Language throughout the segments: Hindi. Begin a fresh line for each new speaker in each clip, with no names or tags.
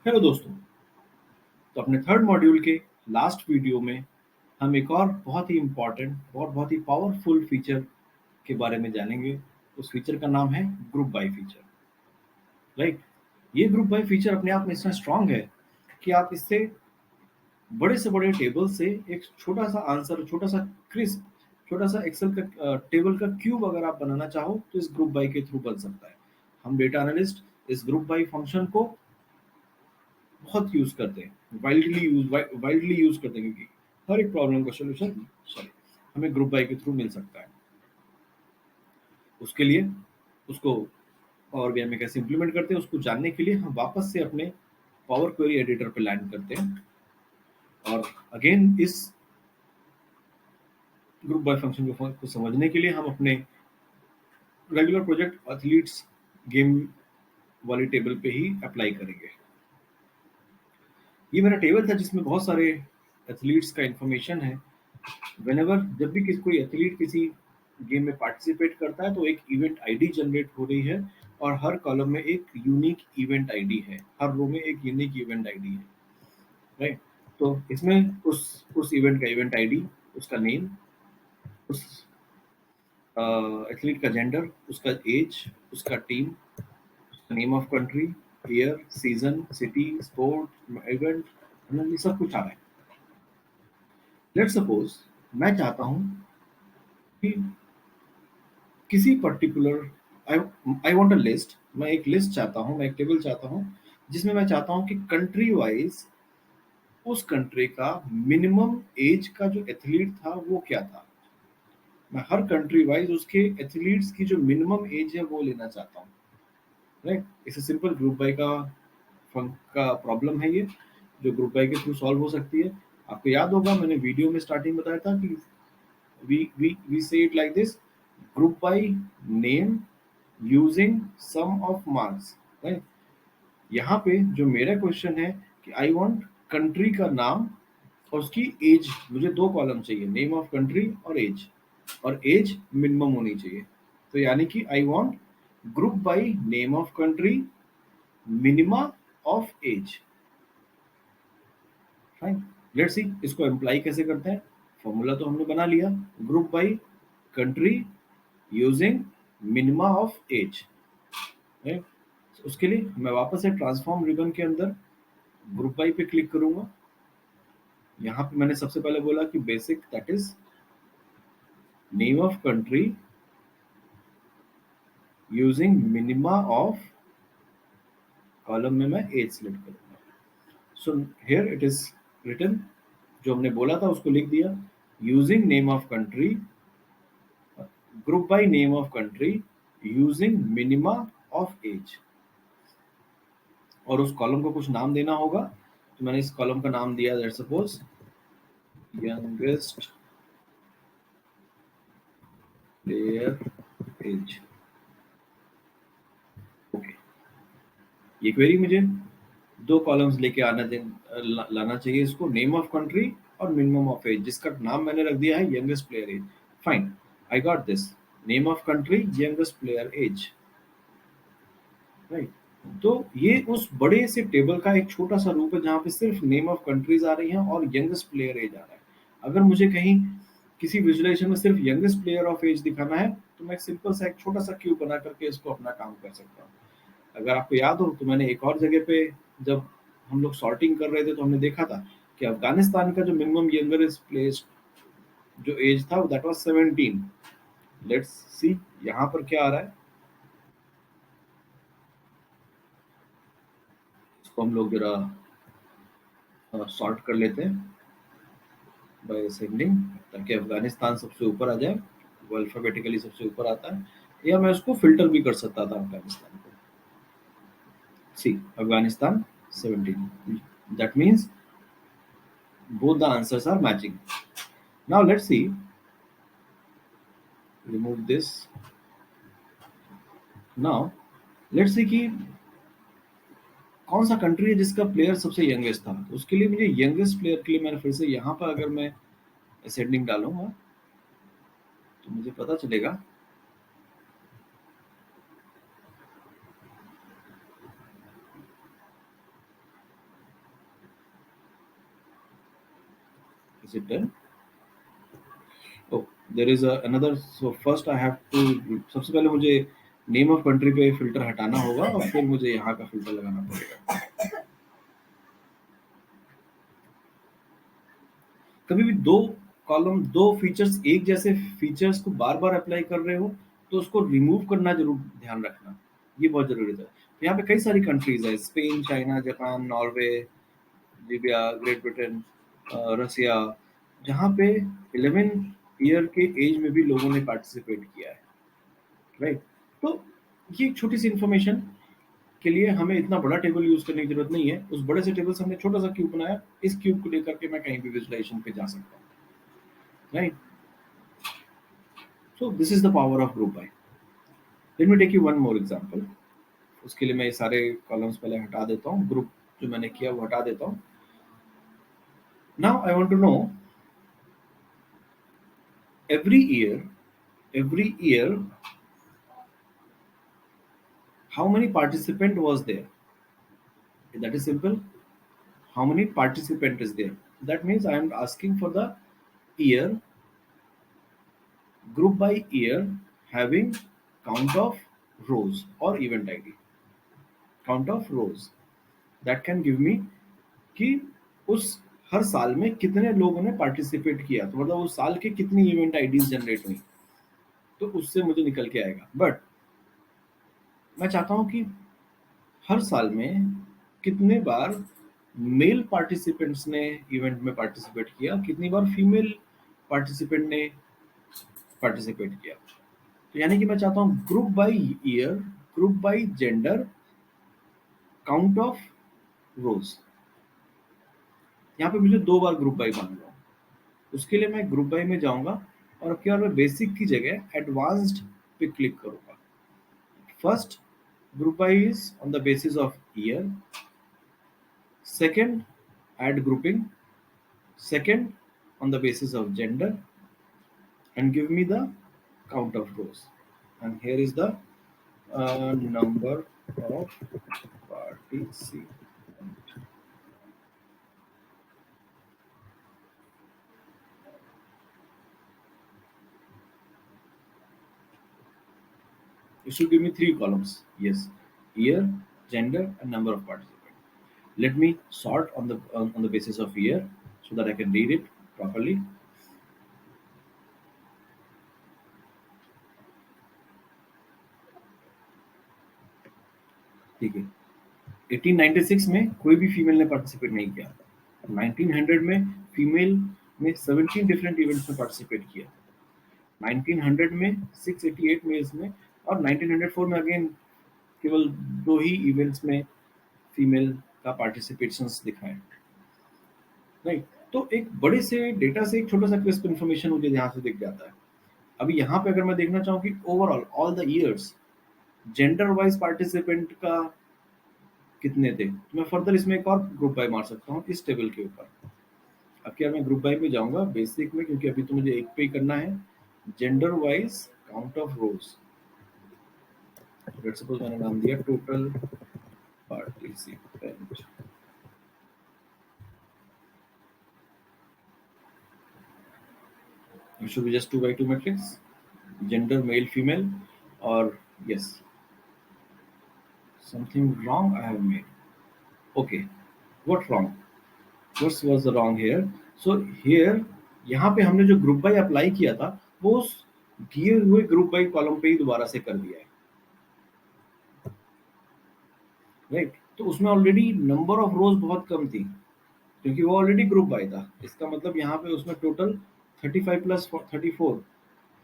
हेलो दोस्तों। तो अपने थर्ड मॉड्यूल के लास्ट वीडियो में हम एक और बहुत ही इम्पोर्टेंट और बहुत ही पावरफुल फीचर के बारे में जानेंगे। उस फीचर का नाम है ग्रुप बाय फीचर। राइट। ये ग्रुप बाय फीचर अपने आप में इतना स्ट्रांग है कि आप इससे बड़े से बड़े टेबल से एक छोटा सा आंसर, छोटा सा क्रिस्प, छोटा सा एक्सेल का टेबल का क्यूब अगर आप बनाना चाहो तो इस ग्रुप बाय के थ्रू बन सकता है। हम डेटा एनालिस्ट इस ग्रुप बाय फंक्शन को बहुत यूज करते हैं, वाइडली यूज करते हैं, क्योंकि हर एक प्रॉब्लम का सोल्यूशन सॉरी हमें ग्रुप बाय के थ्रू मिल सकता है। उसके लिए उसको पावर बीआई में कैसे इंप्लीमेंट करते हैं उसको जानने के लिए हम वापस से अपने पावर क्वेरी एडिटर पे लैंड करते हैं। और अगेन इस ग्रुप बाय फंक्शन को समझने के लिए हम अपने रेगुलर प्रोजेक्ट एथलीट्स गेम वाली टेबल पे ही अप्लाई करेंगे। ये मेरा टेबल था जिसमें बहुत सारे एथलीट्स का इंफॉर्मेशन है। वेनेवर जब भी कोई एथलीट किसी गेम में पार्टिसिपेट करता है तो एक इवेंट आईडी जनरेट हो रही है, और हर कॉलम में एक यूनिक इवेंट आईडी है, हर रो में एक यूनिक इवेंट आईडी है। राइट। तो इसमें उस इवेंट का इवेंट आईडी, उसका नेम, उस एथलीट का जेंडर, उसका एज, उसका टीम, उसका name of country, year, season, city, sport, event, ये सब कुछ आ रहा है। लेट सपोज मैं चाहता हूँ कि किसी particular I I want a list, मैं एक लिस्ट चाहता हूँ, मैं एक टेबल चाहता हूँ जिसमें मैं चाहता हूँ कि कंट्री वाइज उस कंट्री का मिनिमम एज का जो एथलीट था वो क्या था। मैं हर कंट्री वाइज उसके एथलीट्स की जो मिनिमम एज है वो लेना चाहता हूँ। राइट। इसे सिंपल ग्रुप बाय का फंक का प्रॉब्लम है ये, जो ग्रुप बाय के थ्रू सॉल्व हो सकती है। आपको याद होगा मैंने वीडियो में स्टार्टिंग बताया था कि we say it like this: group by name using sum of marks। Right. यहाँ पे जो मेरा क्वेश्चन है कि आई वांट कंट्री का नाम और उसकी एज, मुझे दो कॉलम चाहिए, नेम ऑफ कंट्री और एज मिनिमम होनी चाहिए। तो यानी कि I want group by name of country, minima of age. Fine. Let's see इसको अप्लाई कैसे करते हैं। फॉर्मूला तो हमने बना लिया, group by country using minima of age. उसके लिए मैं वापस से ट्रांसफॉर्म रिबन के अंदर ग्रुप बाय पे क्लिक करूंगा। यहाँ पे मैंने सबसे पहले बोला कि basic, that is name of country using minima of, column में मैं एज सिलेक्ट करूंगा। So here it is written, जो हमने बोला था उसको लिख दिया, using name of country, group by name of country using minima of age. और उस कॉलम को कुछ नाम देना होगा, तो मैंने इस कॉलम का नाम दिया let's suppose youngest player age। Okay. ये क्वेरी मुझे दो कॉलम्स लेके लाना चाहिए, इसको नेम ऑफ कंट्री और मिनिमम ऑफ एज, जिसका नाम मैंने रख दिया है youngest player age. Fine, I got this, name of country youngest player age. Right. तो ये उस बड़े से टेबल का एक छोटा सा रूप है जहाँ पे सिर्फ नेम ऑफ कंट्रीज आ रही हैं और यंगेस्ट प्लेयर एज आ रहा है। अगर मुझे कहीं किसी विजुलाइजेशन में सिर्फ यंगेस्ट प्लेयर ऑफ एज दिखाना है तो मैं सिंपल सा एक छोटा सा क्यूब बना करके इसको अपना काम कर सकता हूँ। अगर आपको याद हो तो मैंने एक और जगह पे जब हम लोग सॉर्टिंग कर रहे थे तो हमने देखा था कि अफगानिस्तान का जो मिनिमम यंगेस्ट प्लेस जो एज था दैट वाज 17। लेट्स सी यहाँ पर क्या आ रहा है। इसको हम लोग जरा सॉर्ट कर लेते हैं बाय असेंडिंग, ताकि अफगानिस्तान सबसे ऊपर आ जाए। वो अल्फाबेटिकली सबसे ऊपर आता है, या मैं उसको फिल्टर भी कर सकता था अफगानिस्तान को। सी Afghanistan 17, that means both the answers are matching. Now let's see, remove this। Now let's see कि कौन सा कंट्री है जिसका प्लेयर सबसे यंगेस्ट था। उसके लिए मुझे यंगेस्ट प्लेयर के लिए मैंने फिर से यहाँ पर अगर मैं असेंडिंग डालूंगा तो मुझे पता चलेगा Is it done? Oh, there is another. So first I have to, सबसे पहले मुझे नेम ऑफ कंट्री पे फिल्टर हटाना होगा और फिर मुझे यहाँ का फिल्टर लगाना पड़ेगा। कभी भी दो कॉलम, दो फीचर्स, एक जैसे फीचर्स को बार बार अप्लाई कर रहे हो तो उसको रिमूव करना जरूर ध्यान रखना, ये बहुत जरूरी है। तो यहाँ पे कई सारी कंट्रीज है, Spain, China, Japan, Norway, Libya, Great Britain, Russia, जहाँ पे 11 ईयर के एज में भी लोगों ने पार्टिसिपेट किया है, राइट। तो ये एक छोटी सी इंफॉर्मेशन के लिए हमें इतना बड़ा टेबल यूज करने की जरूरत नहीं है। उस बड़े से टेबल से हमने छोटा सा क्यूब बनाया, इस क्यूब को लेकर के मैं कहीं भी विजुलाइजेशन पे जा सकता हूँ, right. So this is the power of group by. Let me take you one more example. उसके लिए मैं ये सारे कॉलम्स पहले हटा देता हूँ, ग्रुप जो मैंने किया वो हटा देता हूँ। Now I want to know every year every year how many participant was there. That is simple. How many participant is there? That means I am asking for the year, group by year, having count of rows or event id, count of rows, that can give me कि उस हर साल में कितने लोगों ने पार्टिसिपेट किया, तो मतलब उस साल के कितनी इवेंट आईडीज जनरेट हुई, तो उससे मुझे निकल के आएगा। बट मैं चाहता हूं कि हर साल में कितने बार मेल पार्टिसिपेंट्स ने इवेंट में पार्टिसिपेट किया, कितनी बार फीमेल पार्टिसिपेंट ने पार्टिसिपेट किया। तो यानी कि मैं चाहता हूँ group by year, group by gender, count of रोज। यहाँ पे मुझे दो बार ग्रुप बाय मांग रहा हूँ, उसके लिए मैं ग्रुप बाय में जाऊंगा और अब क्या, मैं बेसिक की जगह एडवांस्ड पे क्लिक करूंगा। First group by is on the basis of year, second add grouping, second on the basis of gender, and give me the count of rows. And here is the number of participants. It should give me three columns. Yes, year, gender, and number of participants. Let me sort on the basis of year so that I can read it properly. ठीक है, 1896 में कोई भी फीमेल ने पार्टिसिपेट नहीं किया। 1900 में फीमेल ने 17 डिफरेंट इवेंट्स में पार्टिसिपेट किया। 1900 में 688 में इसमें, और 1904 में अगेन केवल दो ही इवेंट्स में फीमेल का पार्टिसिपेशंस दिखाए, राइट। तो एक बड़े से डेटा से एक छोटा सा क्रिस्प इन्फॉर्मेशन मुझे यहाँ से दिख जाता है। अभी यहाँ पे अगर मैं देखना चाहूँ कि overall all the years gender wise participant का कितने थे, तो मैं फर्दर इसमें एक और ग्रुप बाय मार सकता हूँ इस टेबल के ऊपर। अब क्या, मैं ग्रुप बाय में जाऊंगा बेसिक में, क्योंकि अभी तो मुझे एक पे ही करना है। Gender wise count of rose, let's suppose मैंने नाम दिया total participant. It should be just 2 by 2 matrix, gender male female, or yes, something wrong I have made. Okay, what wrong, what was the wrong here? So here यहाँ पे हमने जो ग्रुप बाय अप्लाई किया था वो उस दिए हुए ग्रुप बाय कॉलम पे ही दोबारा से कर दिया है, राइट। तो उसमें ऑलरेडी नंबर ऑफ रोज बहुत कम थी क्योंकि वो ऑलरेडी ग्रुप बाय था। इसका मतलब यहाँ पे उसमें टोटल 35 प्लस 34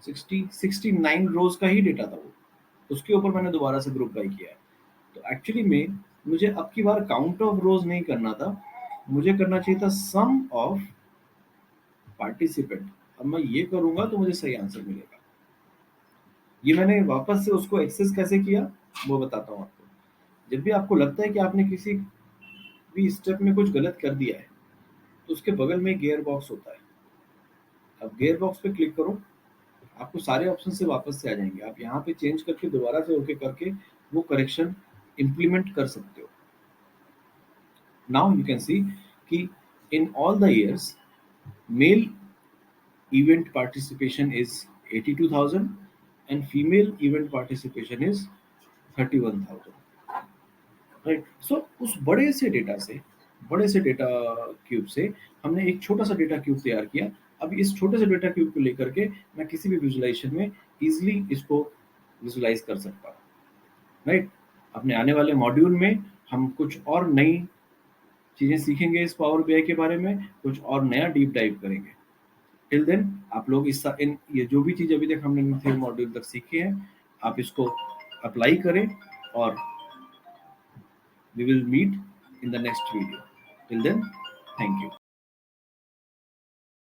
69 रोज का ही डेटा था वो, उसके ऊपर मैंने दोबारा से ग्रुप बाय किया है। तो एक्चुअली में मुझे अब की बार काउंट ऑफ रोज नहीं करना था, मुझे करना चाहिए था सम ऑफ पार्टिसिपेंट। अब मैं ये करूंगा तो मुझे सही आंसर मिलेगा। ये मैंने वापस से उसको एक्सेस कैसे किया वो बताता हूँ आपको। जब भी आपको लगता है कि आपने किसी भी स्टेप में कुछ गलत कर दिया है तो उसके बगल में गियर बॉक्स होता है। अब गियर बॉक्स पे क्लिक करो, आपको सारे ऑप्शन से वापस से आ जाएंगे। आप यहाँ पे चेंज करके दोबारा से ओके करके वो करेक्शन इम्प्लीमेंट कर सकते हो। नाउ यू कैन सी कि in all the years Male event participation is 82,000 and female event participation is 31,000. Right, सो उस बड़े से डेटा क्यूब से हमने एक छोटा सा डेटा क्यूब तैयार किया। अब इस छोटे से डेटा क्यूब को लेकर के मैं किसी भी विजुअलाइजेशन में इजीली इसको विजुअलाइज कर सकता हूँ। राइट, अपने आने वाले मॉड्यूल में हम कुछ और नई चीजें सीखेंगे इस पावर बीआई के बारे में, कुछ और नया डीप डाइव करेंगे। टिल देन आप लोग इन ये जो भी चीज अभी तक हमने इन 3 मॉड्यूल तक सीखे हैं, आप इसको अप्लाई करें और we will meet in the next video. Till then, thank you.